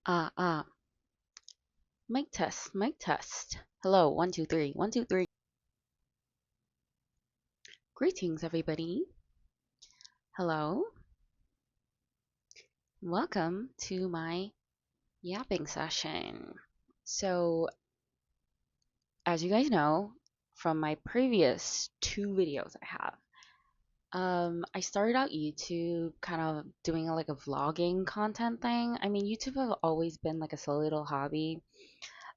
Ah, ah, mic test, mic test. Hello, one, two, three, one, two, three. Greetings, everybody. Hello, welcome to my yapping session. So, as you guys know from my previous two videos I have, I started out YouTube kind of doing like a vlogging content thing. I mean, YouTube have always been like a silly little hobby.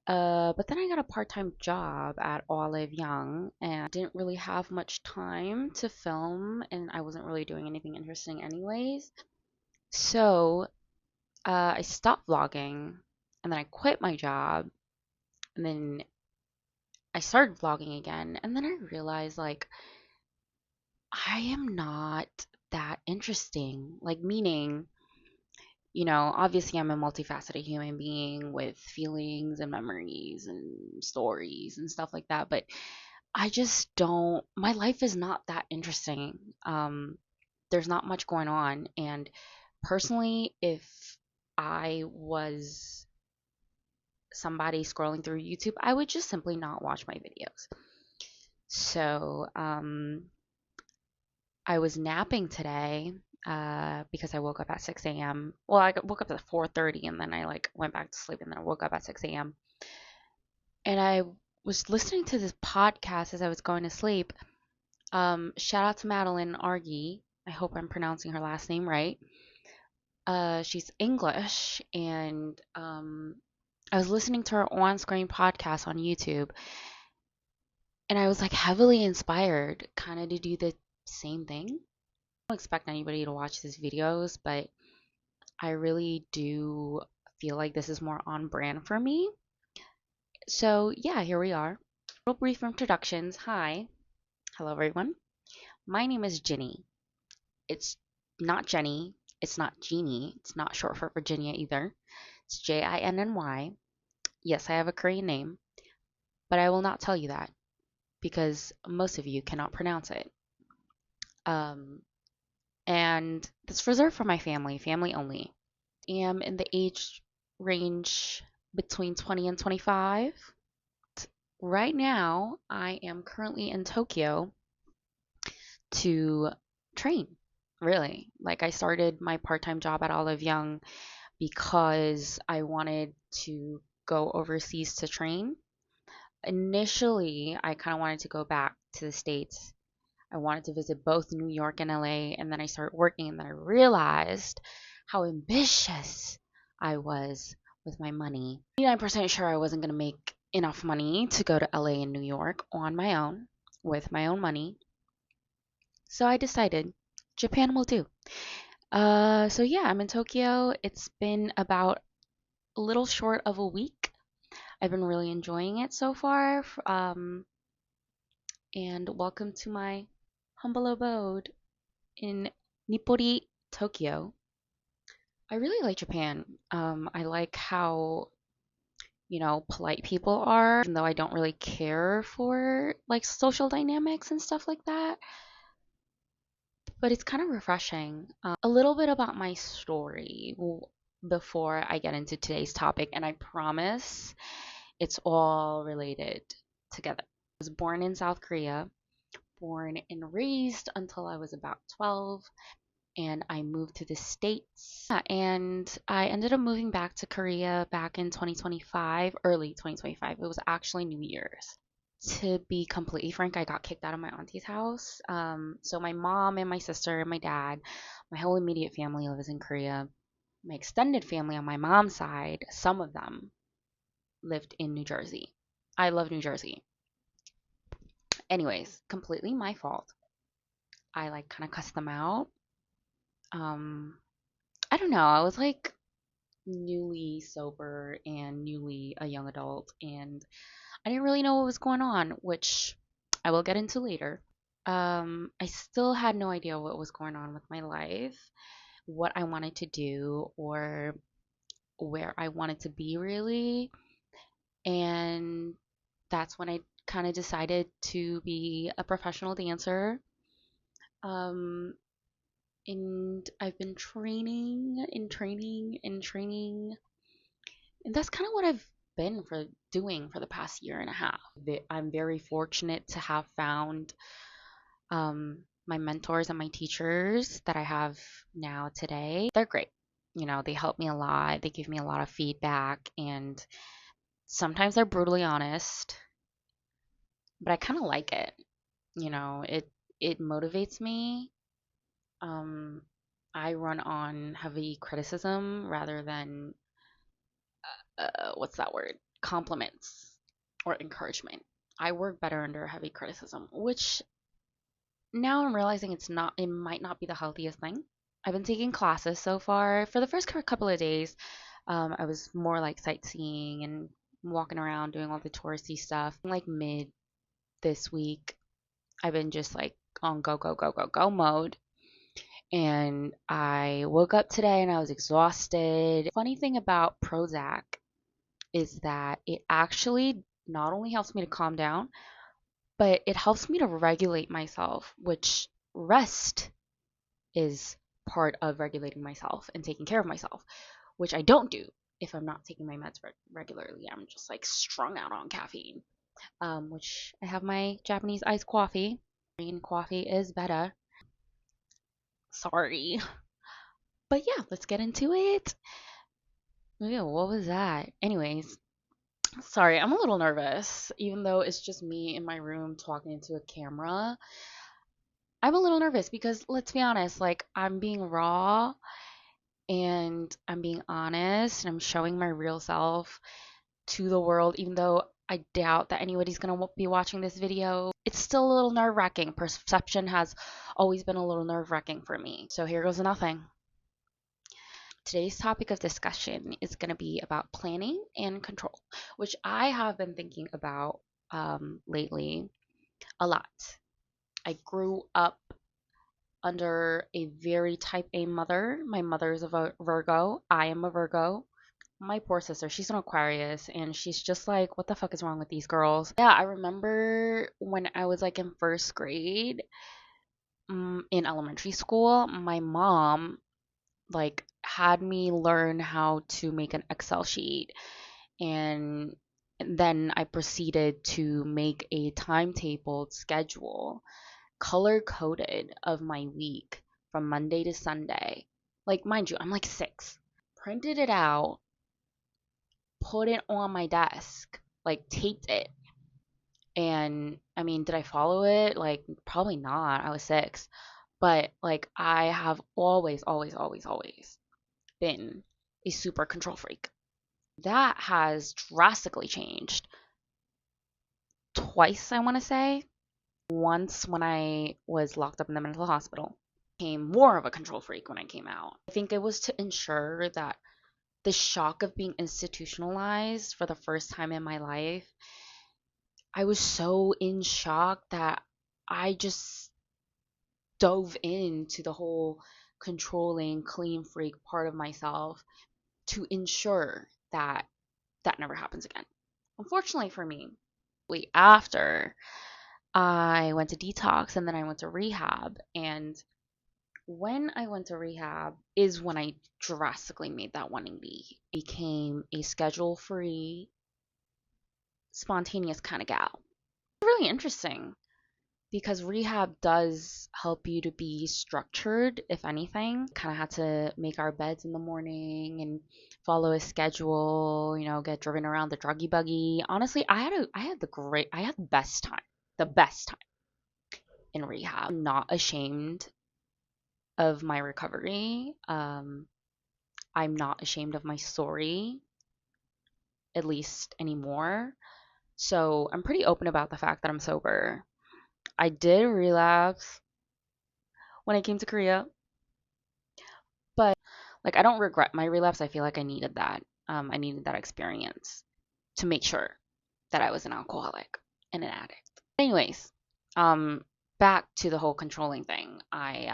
But then I got a part-time job at Olive Young and didn't really have much time to film, and I wasn't really doing anything interesting anyways. So I stopped vlogging, and then I quit my job, and then I started vlogging again, and then I realized like I am not that interesting. Like, meaning, obviously I'm a multifaceted human being with feelings and memories and stories and stuff like that, but I just don't, my life is not that interesting. There's not much going on. And personally, if I was somebody scrolling through YouTube, I would just simply not watch my videos. So, I was napping today, because I woke up at 6 a.m. Well, I woke up at 4:30 and then I like went back to sleep and then I woke up at 6 a.m. And I was listening to this podcast as I was going to sleep. Shout out to Madeline Argy. I hope I'm pronouncing her last name right. She's English, and I was listening to her on-screen podcast on YouTube, and I was like heavily inspired, kind of to do the same thing. I don't expect anybody to watch these videos, but I really do feel like this is more on brand for me. So yeah, here we are. Real brief introductions. Hi, hello everyone. My name is Ginny. It's not Jenny. It's not Jeannie. It's not short for Virginia either. It's Jinny. Yes, I have a Korean name, but I will not tell you that because most of you cannot pronounce it. Um, and that's reserved for my family, family only. Am in the age range between 20 and 25. Right now, I am currently in Tokyo to train. Really. Like, I started my part-time job at Olive Young because I wanted to go overseas to train. Initially, I kind of wanted to go back to the States. I wanted to visit both New York and LA, and then I started working, and then I realized how ambitious I was with my money. 99% sure I wasn't going to make enough money to go to LA and New York on my own with my own money. So I decided Japan will do. So yeah, I'm in Tokyo. It's been about a little short of a week. I've been really enjoying it so far. And welcome to my humble abode in Nippori, Tokyo. I really like Japan. I like how, polite people are, even though I don't really care for like social dynamics and stuff like that. But it's kind of refreshing. A little bit about my story before I get into today's topic, and I promise it's all related together. I was born in South Korea, born and raised until I was about 12, and I moved to the States. And I ended up moving back to Korea back in 2025, early 2025. It was actually New Year's. To be completely frank, I got kicked out of my auntie's house. So my mom and my sister and my dad, my whole immediate family lives in Korea. My extended family on my mom's side, some of them lived in New Jersey. I love New Jersey. Anyways, completely my fault. I like kind of cussed them out. Um, I don't know. I was like newly sober and newly a young adult, and I didn't really know what was going on, which I will get into later. I still had no idea what was going on with my life, what I wanted to do, or where I wanted to be really. And that's when I kind of decided to be a professional dancer. Um, and I've been training and training and training And that's kind of what I've been for doing for the past year and a half. I'm very fortunate to have found my mentors and my teachers that I have now today. They're great. You know, they help me a lot. They give me a lot of feedback, and sometimes they're brutally honest, but I kind of like it. You know, it motivates me. Um, I run on heavy criticism rather than what's that word? Compliments or encouragement. I work better under heavy criticism, which now I'm realizing it might not be the healthiest thing. I've been taking classes so far. For the first couple of days, I was more like sightseeing and walking around doing all the touristy stuff. Like mid this week, I've been just like on go, go, go, go, go mode. And I woke up today and I was exhausted. Funny thing about Prozac is that it actually not only helps me to calm down, but it helps me to regulate myself, which rest is part of regulating myself and taking care of myself, which I don't do if I'm not taking my meds regularly. I'm just like strung out on caffeine, which I have my Japanese iced coffee. Green coffee is better. Sorry. But yeah, let's get into it. Ew, what was that? Anyways, sorry, I'm a little nervous. Even though it's just me in my room talking into a camera, I'm a little nervous because let's be honest, like I'm being raw and I'm being honest and I'm showing my real self to the world, even though I doubt that anybody's going to be watching this video. It's still a little nerve-wracking. Perception has always been a little nerve-wracking for me. So here goes nothing. Today's topic of discussion is going to be about planning and control, which I have been thinking about lately a lot. I grew up under a very type A mother. My mother is a Virgo. I am a Virgo. My poor sister, she's an Aquarius, and she's just like, what the fuck is wrong with these girls? Yeah, I remember when I was like in first grade, in elementary school, my mom like had me learn how to make an Excel sheet, and then I proceeded to make a timetabled schedule, color coded, of my week from Monday to Sunday. Like, mind you, I'm like 6. Printed it out, put it on my desk, like taped it. And I mean, did I follow it? Like, probably not. I was 6. But like, I have always, always, always, always been a super control freak. That has drastically changed twice, I want to say. Once when I was locked up in the mental hospital, became more of a control freak when I came out. I think it was to ensure that the shock of being institutionalized for the first time in my life, I was so in shock that I just dove into the whole controlling, clean freak part of myself to ensure that that never happens again. Unfortunately for me, after I went to detox and then I went to rehab, and when I went to rehab is when I drastically made that 180. Became a schedule free, spontaneous kind of gal. Really interesting because rehab does help you to be structured, if anything. Kind of had to make our beds in the morning and follow a schedule, you know, get driven around the druggy buggy. Honestly, I had the best time in rehab. I'm not ashamed of my recovery. I'm not ashamed of my story, at least anymore. So I'm pretty open about the fact that I'm sober. I did relapse when I came to Korea, but like I don't regret my relapse. I feel like I needed that. I needed that experience to make sure that I was an alcoholic and an addict. Anyways, um, back to the whole controlling thing. I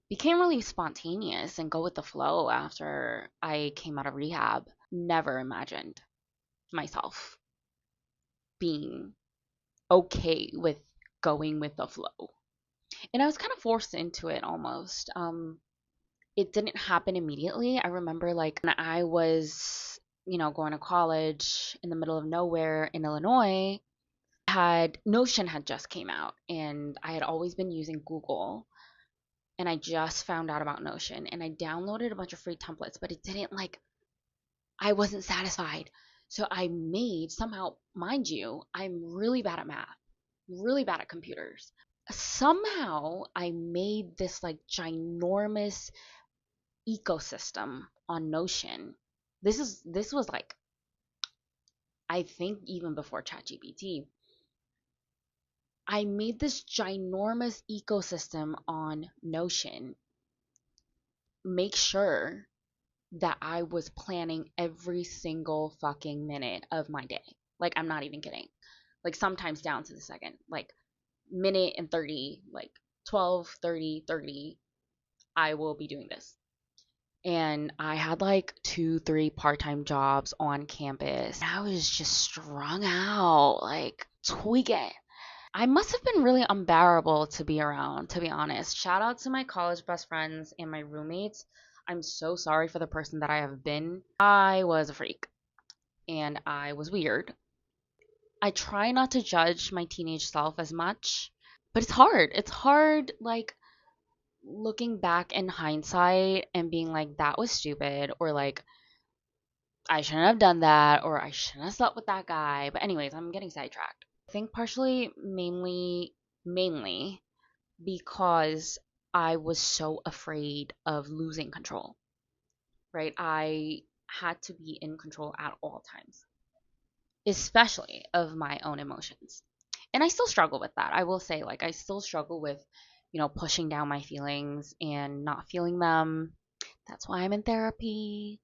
became really spontaneous and go with the flow after I came out of rehab. Never imagined myself being okay with going with the flow. And I was kind of forced into it almost. it didn't happen immediately. I remember like when I was, going to college in the middle of nowhere in Illinois, had Notion had just came out and I had always been using Google and I just found out about Notion and I downloaded a bunch of free templates, but it didn't like I wasn't satisfied. So I made somehow, mind you, I'm really bad at math, really bad at computers. Somehow I made this like ginormous ecosystem on Notion. This was like I think even before ChatGPT. I made this ginormous ecosystem on Notion. Make sure that I was planning every single fucking minute of my day. Like I'm not even kidding. Like sometimes down to the second. Like minute and 30, like 12, 30, 30, I will be doing this. And I had like 2, 3 part-time jobs on campus. I was just strung out, like tweaking. I must have been really unbearable to be around, to be honest. Shout out to my college best friends and my roommates. I'm so sorry for the person that I have been. I was a freak and I was weird. I try not to judge my teenage self as much, but it's hard. It's hard, like, looking back in hindsight and being like, that was stupid, or like, I shouldn't have done that, or I shouldn't have slept with that guy. But, anyways, I'm getting sidetracked. I think partially, mainly because I was so afraid of losing control, right? I had to be in control at all times, especially of my own emotions. And I still struggle with that. I will say, like, I still struggle with, pushing down my feelings and not feeling them. That's why I'm in therapy.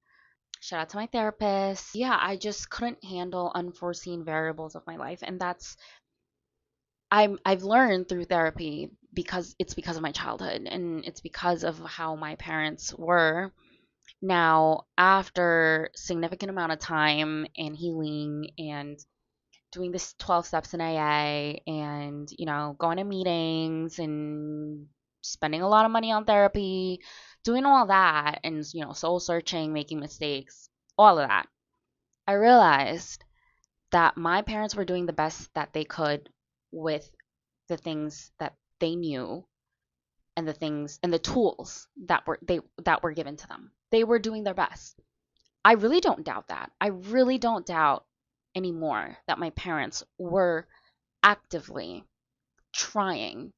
Shout out to my therapist. Yeah, I just couldn't handle unforeseen variables of my life. And I've learned through therapy because of my childhood and it's because of how my parents were. Now, after significant amount of time and healing and doing this 12 steps in AA and, going to meetings and spending a lot of money on therapy, doing all that and, soul searching, making mistakes, all of that, I realized that my parents were doing the best that they could with the things that they knew and the things and the tools that were given to them. They were doing their best. I really don't doubt that. I really don't doubt anymore that my parents were actively trying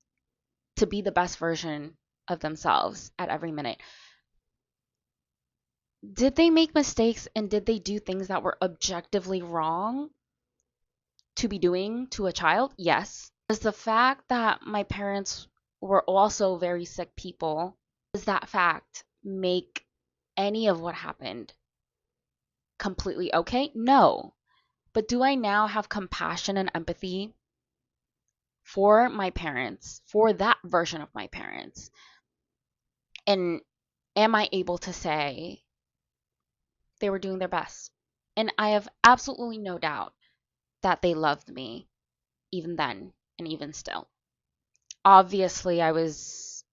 to be the best version of themselves at every minute. Did they make mistakes and did they do things that were objectively wrong to be doing to a child? Yes. Does the fact that my parents were also very sick people, does that fact make any of what happened completely okay? No. But do I now have compassion and empathy for my parents, for that version of my parents? And am I able to say they were doing their best? And I have absolutely no doubt that they loved me even then and even still. Obviously, I was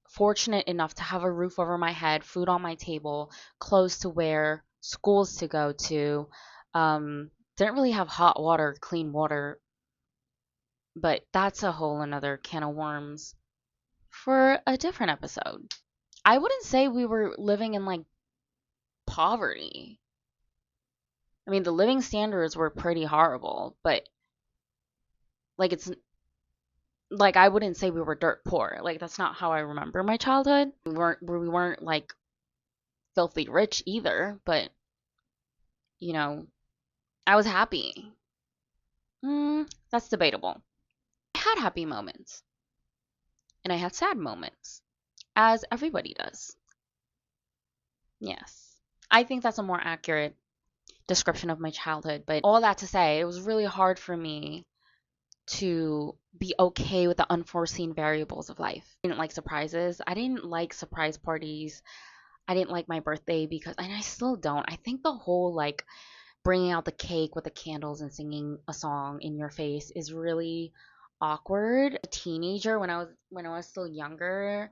fortunate enough to have a roof over my head, food on my table, clothes to wear, schools to go to. Didn't really have hot water, clean water, but that's a whole another can of worms for a different episode. I wouldn't say we were living in like poverty. I mean, the living standards were pretty horrible, but like it's like I wouldn't say we were dirt poor. Like that's not how I remember my childhood. We weren't like filthy rich either, but you know, I was happy. That's debatable. I had happy moments and I had sad moments, as everybody does. Yes. I think that's a more accurate description of my childhood, but all that to say, it was really hard for me to be okay with the unforeseen variables of life. I didn't like surprises. I didn't like surprise parties. I didn't like my birthday because, and I still don't. I think the whole like bringing out the cake with the candles and singing a song in your face is really awkward. A teenager when I was still younger,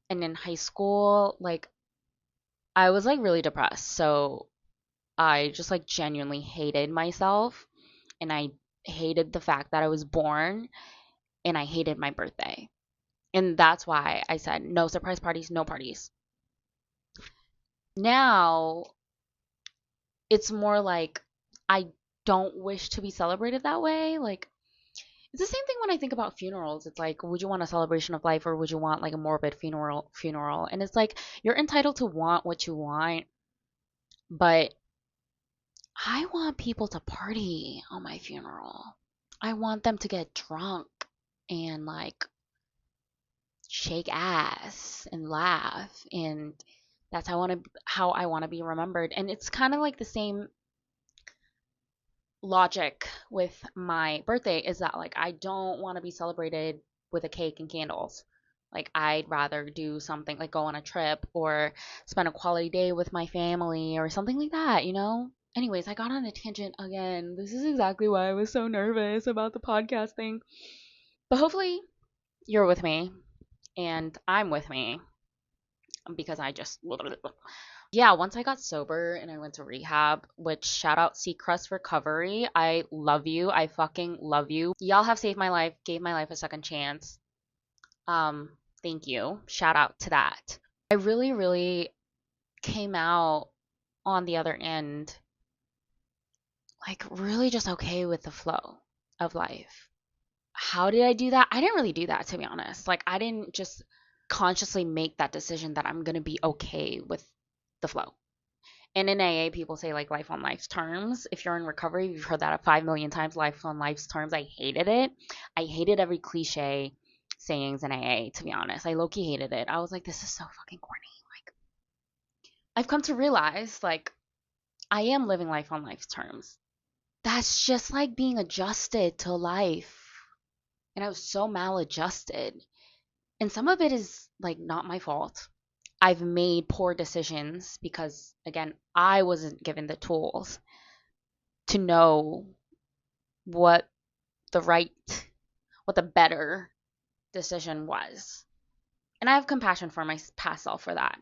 And in high school, like, I was like really depressed. So I just like genuinely hated myself. And I hated the fact that I was born. And I hated my birthday. And that's why I said no surprise parties, no parties. Now it's more like I don't wish to be celebrated that way. Like, it's the same thing when I think about funerals. It's like, would you want a celebration of life or would you want like a morbid funeral? And it's like you're entitled to want what you want, but I want people to party on my funeral. I want them to get drunk and like shake ass and laugh, and that's how I want to be remembered. And it's kind of like the same logic with my birthday, is that like I don't want to be celebrated with a cake and candles. Like, I'd rather do something like go on a trip or spend a quality day with my family or something like that, you know? Anyways, I got on a tangent again. This is exactly why I was so nervous about the podcast thing. But hopefully you're with me and I'm with me, because I just yeah, once I got sober and I went to rehab, which shout out Seacrest Recovery. I love you. I fucking love you. Y'all have saved my life, gave my life a second chance. Um, Thank you. Shout out to that. I really, really came out on the other end, like really just okay with the flow of life. How did I do that? I didn't really do that, to be honest. Like, I didn't just consciously make that decision that I'm gonna be okay with the flow. And in AA, people say like life on life's terms. If you're in recovery, you've heard that 5 million times, life on life's terms. I hated it. I hated every cliche sayings in AA, to be honest. I low-key hated it. I was like, this is so fucking corny. Like, I've come to realize, like, I am living life on life's terms. That's just like being adjusted to life. And I was so maladjusted. And some of it is like not my fault. I've made poor decisions because, again, I wasn't given the tools to know what the right, what the better decision was. And I have compassion for my past self for that.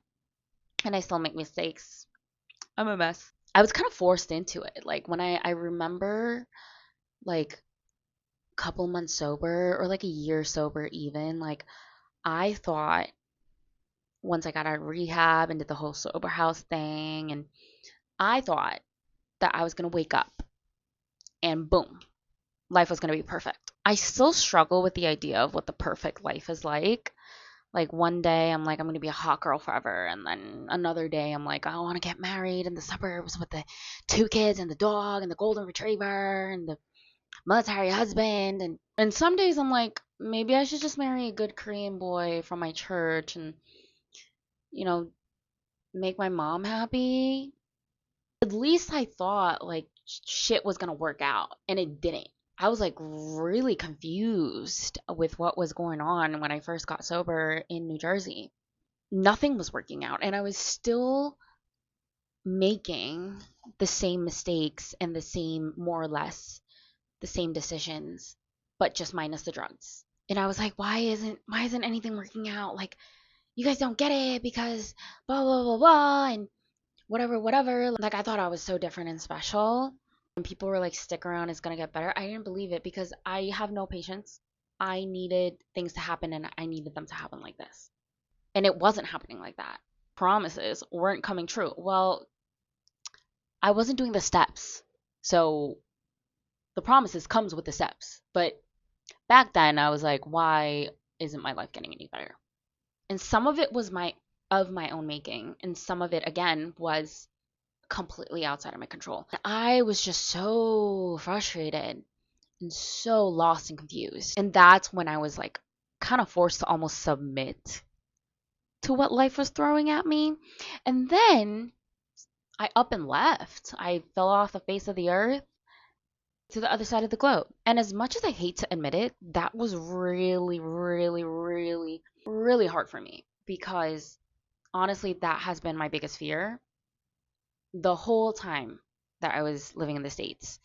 And I still make mistakes. I'm a mess. I was kind of forced into it. Like, when I remember like a couple months sober or like a year sober even, like, I thought once I got out of rehab and did the whole sober house thing, and I thought that I was going to wake up and boom, life was going to be perfect. I still struggle with the idea of what the perfect life is like. Like, one day I'm like, I'm going to be a hot girl forever. And then another day I'm like, I want to get married in the suburbs with the 2 kids and the dog and the golden retriever and the military husband. And some days I'm like, maybe I should just marry a good Korean boy from my church and, you know, make my mom happy. At least I thought like shit was going to work out, and it didn't. I was like really confused with what was going on when I first got sober in New Jersey. Nothing was working out, and I was still making the same mistakes and the same, more or less, the same decisions, but just minus the drugs. And I was like, why isn't anything working out? Like, you guys don't get it because blah blah blah blah and whatever whatever. Like, I thought I was so different and special. When people were like, stick around, it's gonna get better, I didn't believe it because I have no patience. I needed things to happen, and I needed them to happen like this. And it wasn't happening like that. Promises weren't coming true. Well, I wasn't doing the steps. So the promises comes with the steps. But back then I was like, why isn't my life getting any better? And some of it was my own making, and some of it again was completely outside of my control. I was just so frustrated and so lost and confused. And that's when I was like kind of forced to almost submit to what life was throwing at me. And then I up and left. I fell off the face of the earth to the other side of the globe. And as much as I hate to admit it, that was really, really, really, really hard for me, because honestly, that has been my biggest fear the whole time that I was living in the States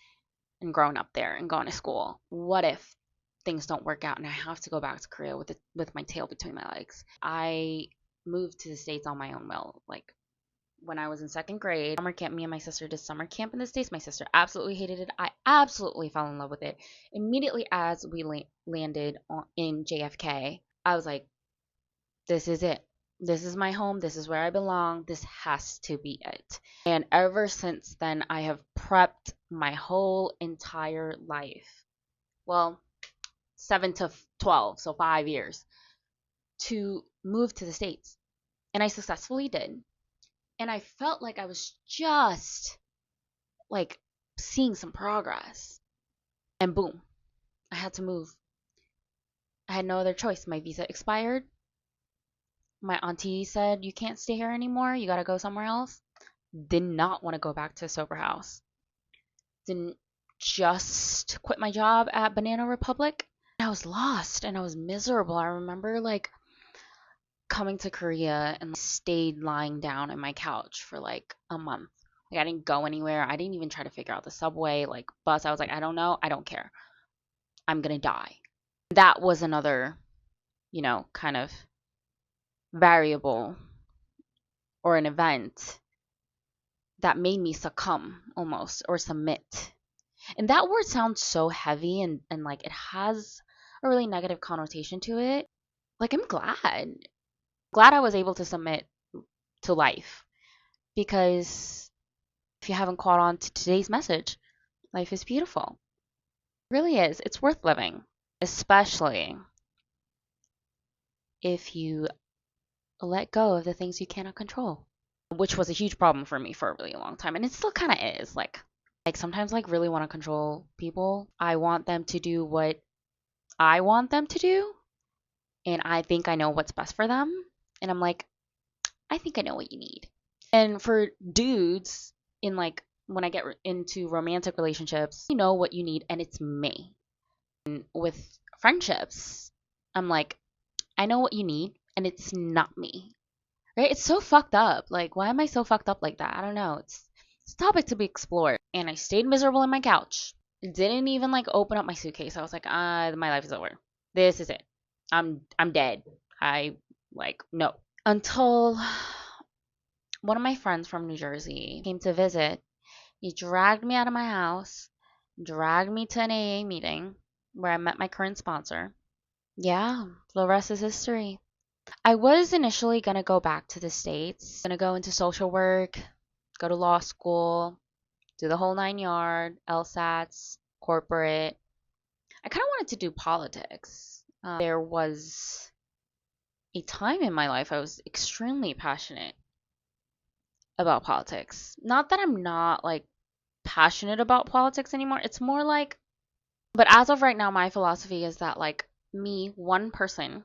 and growing up there and going to school. What if things don't work out and I have to go back to Korea with my tail between my legs? I moved to the States on my own will. Like when I was in second grade, summer camp, me and my sister did summer camp in the States. My sister absolutely hated it. I absolutely fell in love with it. Immediately as we landed in JFK, I was like, this is it. This is my home. This is where I belong. This has to be it. And ever since then, I have prepped my whole entire life. Well, 7 to 12, so 5 years, to move to the States. And I successfully did. And I felt like I was just like seeing some progress. And boom, I had to move. I had no other choice. My visa expired. My auntie said, you can't stay here anymore. You got to go somewhere else. Did not want to go back to a sober house. Didn't just quit my job at Banana Republic. I was lost and I was miserable. I remember like coming to Korea and stayed lying down in my couch for like a month. Like I didn't go anywhere. I didn't even try to figure out the subway, like bus. I was like, I don't know. I don't care. I'm going to die. That was another, kind of variable or an event that made me succumb almost or submit. And that word sounds so heavy and like it has a really negative connotation to it. Like I'm glad I was able to submit to life because if you haven't caught on to today's message, life is beautiful. It really is. It's worth living, especially if you let go of the things you cannot control, which was a huge problem for me for a really long time. And it still kind of is. Like sometimes like really want to control people. I want them to do what I want them to do. And I think I know what's best for them. And I'm like, I think I know what you need. And for dudes, in like when I get into romantic relationships, you know what you need, and it's me. And with friendships, I'm like, I know what you need, and it's not me. Right? It's so fucked up. Like, why am I so fucked up like that? I don't know. It's a topic to be explored. And I stayed miserable in my couch. Didn't even like open up my suitcase. I was like, my life is over. This is it. I'm dead. I like no. Until one of my friends from New Jersey came to visit. He dragged me out of my house, dragged me to an AA meeting where I met my current sponsor. Yeah, the rest is history. I was initially going to go back to the States, going to go into social work, go to law school, do the whole 9 yard, LSATs, corporate. I kind of wanted to do politics. There was a time in my life I was extremely passionate about politics. Not that I'm not like passionate about politics anymore. It's more like, but as of right now, my philosophy is that like me, one person,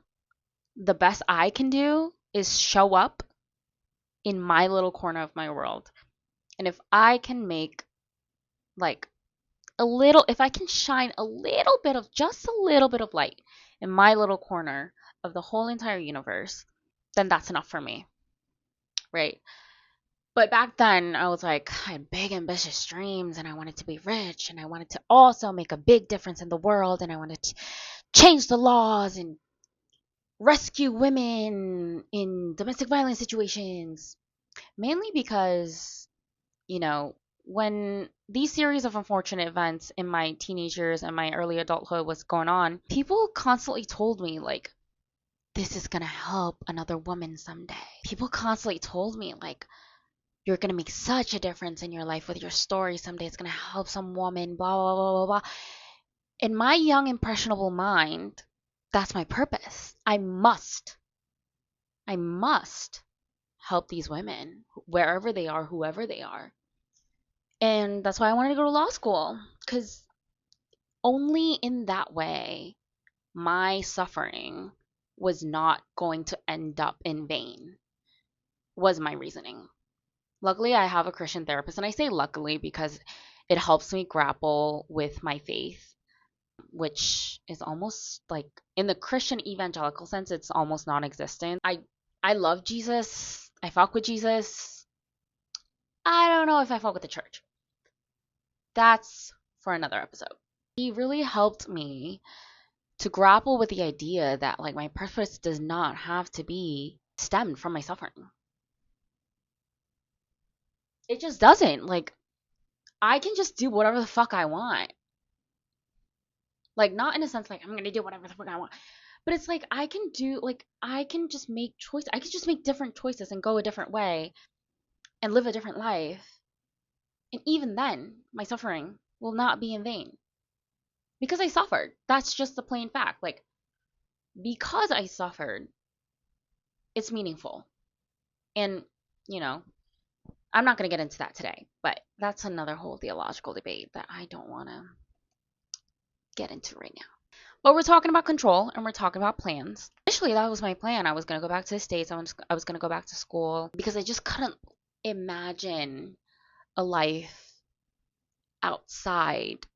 the best I can do is show up in my little corner of my world. And if I can make like if I can shine a little bit of, just a little bit of light in my little corner of the whole entire universe, then that's enough for me. Right? But back then, I was like, I had big, ambitious dreams, and I wanted to be rich, and I wanted to also make a big difference in the world, and I wanted to change the laws and rescue women in domestic violence situations. Mainly because, when these series of unfortunate events in my teenage years and my early adulthood was going on, people constantly told me, like, this is gonna help another woman someday. People constantly told me, like, you're going to make such a difference in your life with your story someday. It's going to help some woman, blah, blah, blah, blah, blah. In my young, impressionable mind, that's my purpose. I must help these women, wherever they are, whoever they are. And that's why I wanted to go to law school, because only in that way my suffering was not going to end up in vain, was my reasoning. Luckily, I have a Christian therapist, and I say luckily because it helps me grapple with my faith, which is almost like in the Christian evangelical sense, it's almost non-existent. I love Jesus. I fuck with Jesus. I don't know if I fuck with the church. That's for another episode. He really helped me to grapple with the idea that like my purpose does not have to be stemmed from my suffering. It just doesn't. Like, I can just do whatever the fuck I want. Like, not in a sense like I'm gonna do whatever the fuck I want. But it's like I can do, like, I can just make choices. I can just make different choices and go a different way and live a different life. And even then, my suffering will not be in vain. Because I suffered. That's just the plain fact. Like, because I suffered, it's meaningful. And, you know, I'm not going to get into that today, but that's another whole theological debate that I don't want to get into right now. But we're talking about control and we're talking about plans. Initially, that was my plan. I was going to go back to the States. I was going to go back to school because I just couldn't imagine a life outside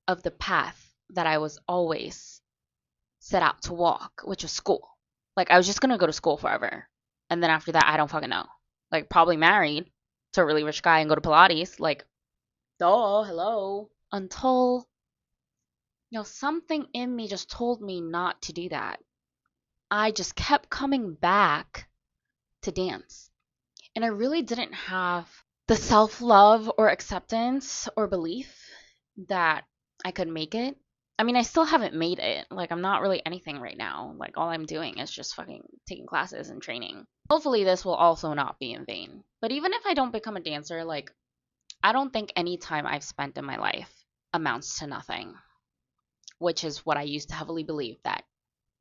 of the path that I was always set out to walk, which was school. Like, I was just going to go to school forever. And then after that, I don't fucking know. Like, probably married to a really rich guy and go to Pilates. Like, duh, hello. Until, something in me just told me not to do that. I just kept coming back to dance. And I really didn't have the self-love or acceptance or belief that I could make it. I mean, I still haven't made it. Like, I'm not really anything right now. Like, all I'm doing is just fucking taking classes and training. Hopefully, this will also not be in vain. But even if I don't become a dancer, like, I don't think any time I've spent in my life amounts to nothing, which is what I used to heavily believe, that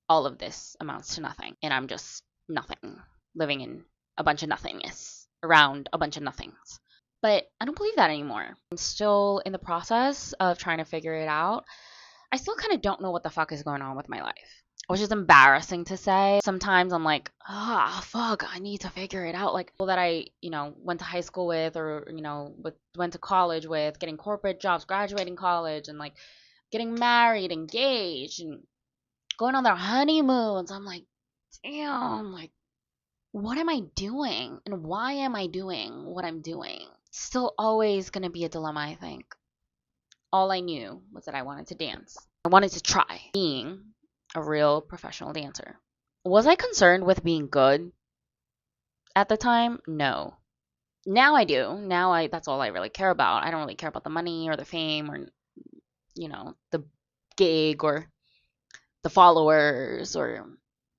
all of this amounts to nothing. And I'm just nothing, living in a bunch of nothingness, around a bunch of nothings. But I don't believe that anymore. I'm still in the process of trying to figure it out. I still kind of don't know what the fuck is going on with my life, which is embarrassing to say. Sometimes I'm like, fuck, I need to figure it out. Like, people that I, went to high school with, or, went to college with, getting corporate jobs, graduating college, and, like, getting married, engaged, and going on their honeymoons. I'm like, damn, like, what am I doing? And why am I doing what I'm doing? Still always going to be a dilemma, I think. All I knew was that I wanted to dance. I wanted to try being a real professional dancer. Was I concerned with being good at the time? No. Now I do. That's all I really care about. I don't really care about the money or the fame or, the gig or the followers, or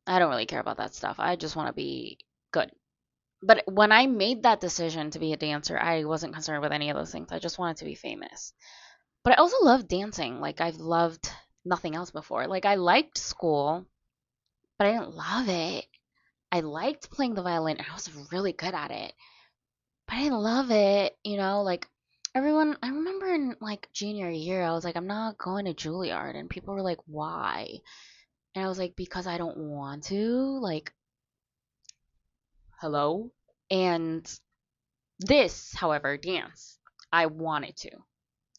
I don't really care about that stuff. I just want to be good. But when I made that decision to be a dancer, I wasn't concerned with any of those things. I just wanted to be famous. But I also love dancing. Like, I've loved nothing else before. Like, I liked school, but I didn't love it. I liked playing the violin, and I was really good at it. But I didn't love it, like, I remember in, like, junior year, I was like, I'm not going to Juilliard. And people were like, why? And I was like, because I don't want to. Like, hello? And this, however, dance, I wanted to.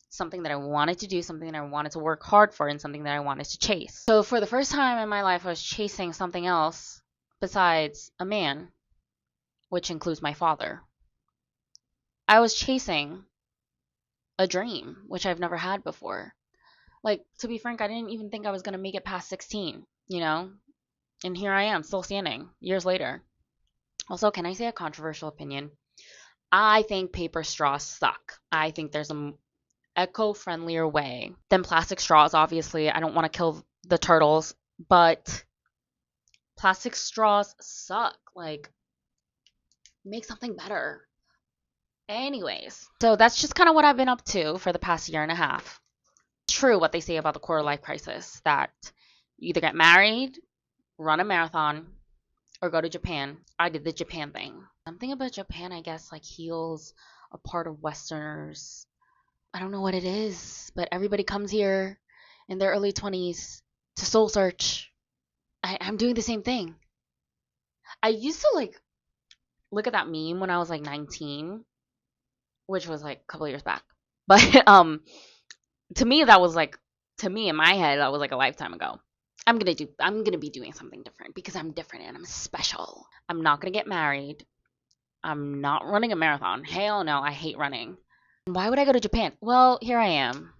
Something that I wanted to do, something that I wanted to work hard for, and something that I wanted to chase. So for the first time in my life, I was chasing something else besides a man, which includes my father. I was chasing a dream, which I've never had before. Like, to be frank, I didn't even think I was going to make it past 16, And here I am, still standing, years later. Also, can I say a controversial opinion? I think paper straws suck. I think there's a eco-friendlier way than plastic straws. Obviously, I don't want to kill the turtles, but plastic straws suck. Like, make something better. Anyways, so that's just kind of what I've been up to for the past year and a half. It's true what they say about the quarter life crisis, that you either get married, run a marathon, or go to Japan. I did the Japan thing. Something about Japan, I guess, like, heals a part of Westerners. I don't know what it is, but everybody comes here in their early 20s to soul search. I'm doing the same thing. I used to, like, look at that meme when I was, like, 19, which was, like, a couple years back. But to me, in my head, that was, like, a lifetime ago. I'm gonna be doing something different because I'm different and I'm special. I'm not gonna get married. I'm not running a marathon. Hell no, I hate running. Why would I go to Japan? Well, here I am.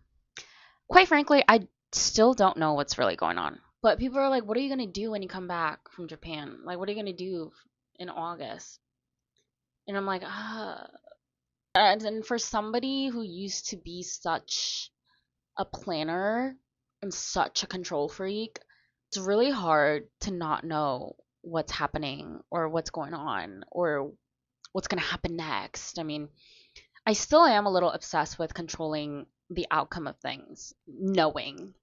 Quite frankly, I still don't know what's really going on. But people are like, what are you going to do when you come back from Japan? Like, what are you going to do in August? And I'm like, and for somebody who used to be such a planner and such a control freak, it's really hard to not know what's happening or what's going on or what's going to happen next. I mean, I still am a little obsessed with controlling the outcome of things, knowing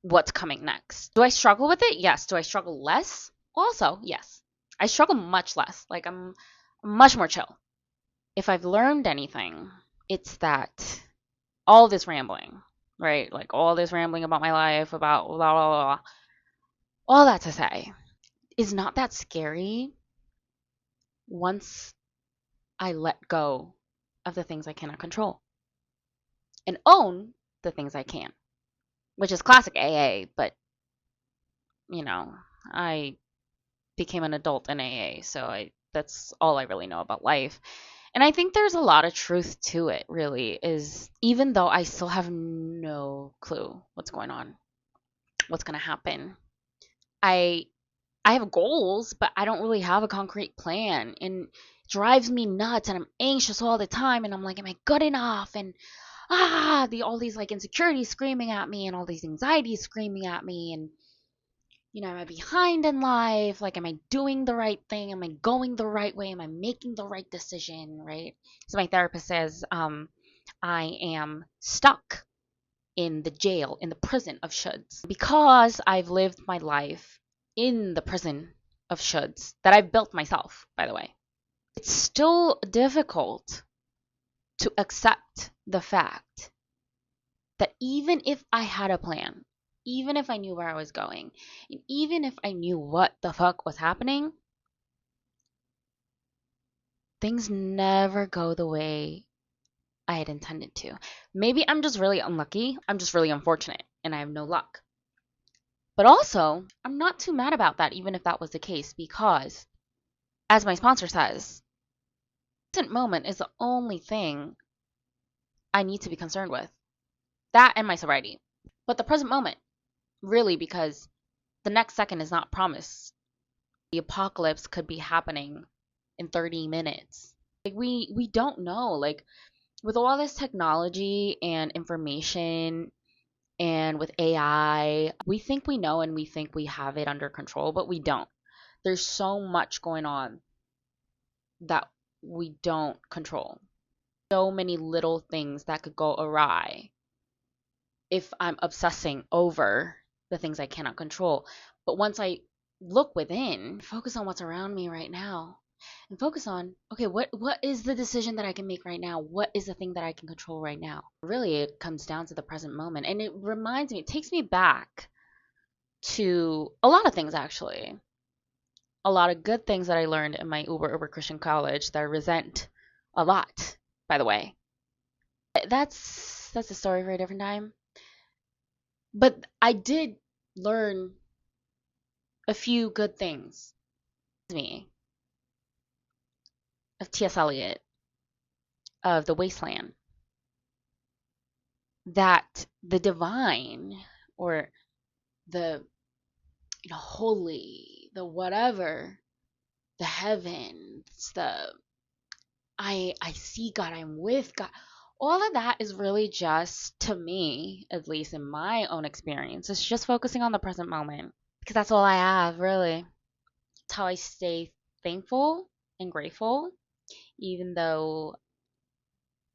what's coming next. Do I struggle with it? Yes. Do I struggle less? Also, yes. I struggle much less. Like, I'm much more chill. If I've learned anything, it's that all this rambling, right? Like all this rambling about my life, about blah, blah, blah, all that to say is not that scary once I let go of the things I cannot control and own the things I can, which is classic AA, but you know, I became an adult in AA, so that's all I really know about life. And I think there's a lot of truth to it, really, is even though I still have no clue what's going on, what's going to happen. I I have goals, but I don't really have a concrete plan, and it drives me nuts, and I'm anxious all the time, and I'm like, am I good enough? And all these like insecurities screaming at me, and all these anxieties screaming at me, and am I behind in life? Like, am I doing the right thing? Am I going the right way? Am I making the right decision? Right? So my therapist says, I am stuck in the jail, in the prison of shoulds, because I've lived my life in the prison of shoulds that I've built myself, by the way. It's still difficult to accept the fact that even if I had a plan, even if I knew where I was going, and even if I knew what the fuck was happening, things never go the way I had intended to. Maybe I'm just really unlucky. I'm just really unfortunate and I have no luck. But also, I'm not too mad about that, even if that was the case, because, as my sponsor says, the present moment is the only thing I need to be concerned with. That and my sobriety. But the present moment, really, because the next second is not promised. The apocalypse could be happening in 30 minutes. Like, we don't know. Like, with all this technology and information and with AI, we think we know and we think we have it under control, but we don't. There's so much going on that we don't control. So many little things that could go awry if I'm obsessing over the things I cannot control. But once I look within, focus on what's around me right now, and focus on, okay, what is the decision that I can make right now? What is the thing that I can control right now? Really, it comes down to the present moment. And it reminds me, it takes me back to a lot of things, actually. A lot of good things that I learned in my uber Christian college that I resent a lot, by the way. That's a story for a different time. But I did learn a few good things. Me, of T.S. Eliot, of The Wasteland, that the divine, or the holy, the whatever, the heavens, the I see God, I'm with God. All of that is really just, to me, at least in my own experience, it's just focusing on the present moment. Because that's all I have, really. It's how I stay thankful and grateful, even though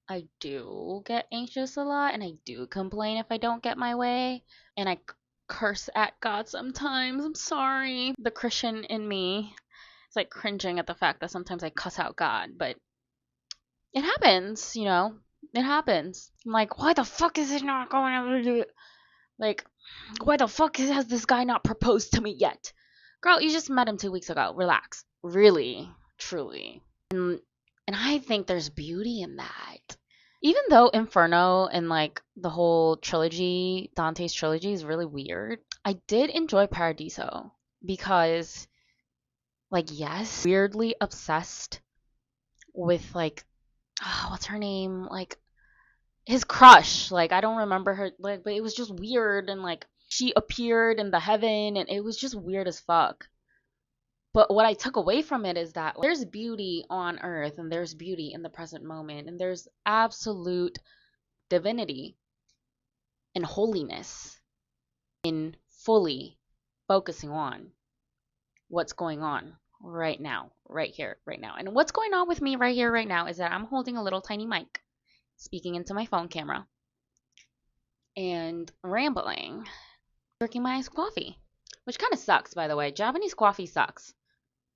I do get anxious a lot and I do complain if I don't get my way. And I curse at God sometimes. I'm sorry. The Christian in me is like cringing at the fact that sometimes I cuss out God, but it happens, It happens. I'm like, why the fuck is it not going to do it? Like, why the fuck has this guy not proposed to me yet? Girl, you just met him 2 weeks ago. Relax. Really, truly. And I think there's beauty in that. Even though Inferno and like the whole trilogy, Dante's trilogy, is really weird, I did enjoy Paradiso because, like, yes, weirdly obsessed with like, what's her name? Like, his crush. Like, I don't remember her, like, but it was just weird and like she appeared in the heaven, and it was just weird as fuck. But what I took away from it is that there's beauty on earth, and there's beauty in the present moment, and there's absolute divinity and holiness in fully focusing on what's going on right now, right here, right now. And what's going on with me right here, right now is that I'm holding a little tiny mic, speaking into my phone camera, and rambling, drinking my iced coffee, which kind of sucks, by the way. Japanese coffee sucks.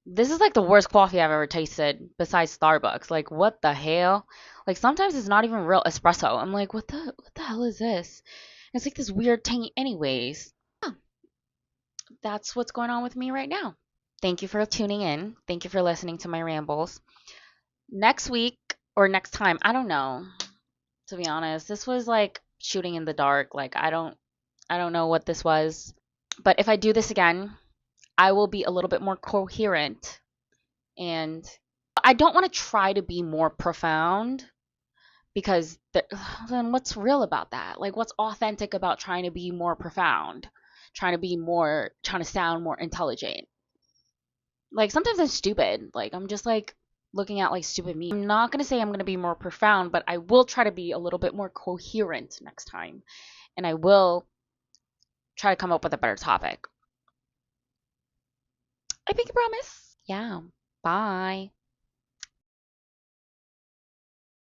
This is like the worst coffee I've ever tasted besides Starbucks. Like, what the hell? Like, sometimes it's not even real espresso. I'm like, what the hell is this? And it's like this weird tangy. Anyways, yeah, that's what's going on with me right now. Thank you for tuning in. Thank you for listening to my rambles. Next week or next time, I don't know. To be honest, this was like shooting in the dark. Like, I don't know what this was. But if I do this again, I will be a little bit more coherent, and I don't want to try to be more profound because then what's real about that? Like, what's authentic about trying to be more profound? Trying to sound more intelligent. Like, sometimes I'm stupid. Like, I'm just like looking at like stupid me. I'm not going to say I'm going to be more profound, but I will try to be a little bit more coherent next time. And I will try to come up with a better topic. I make a promise. Yeah. Bye.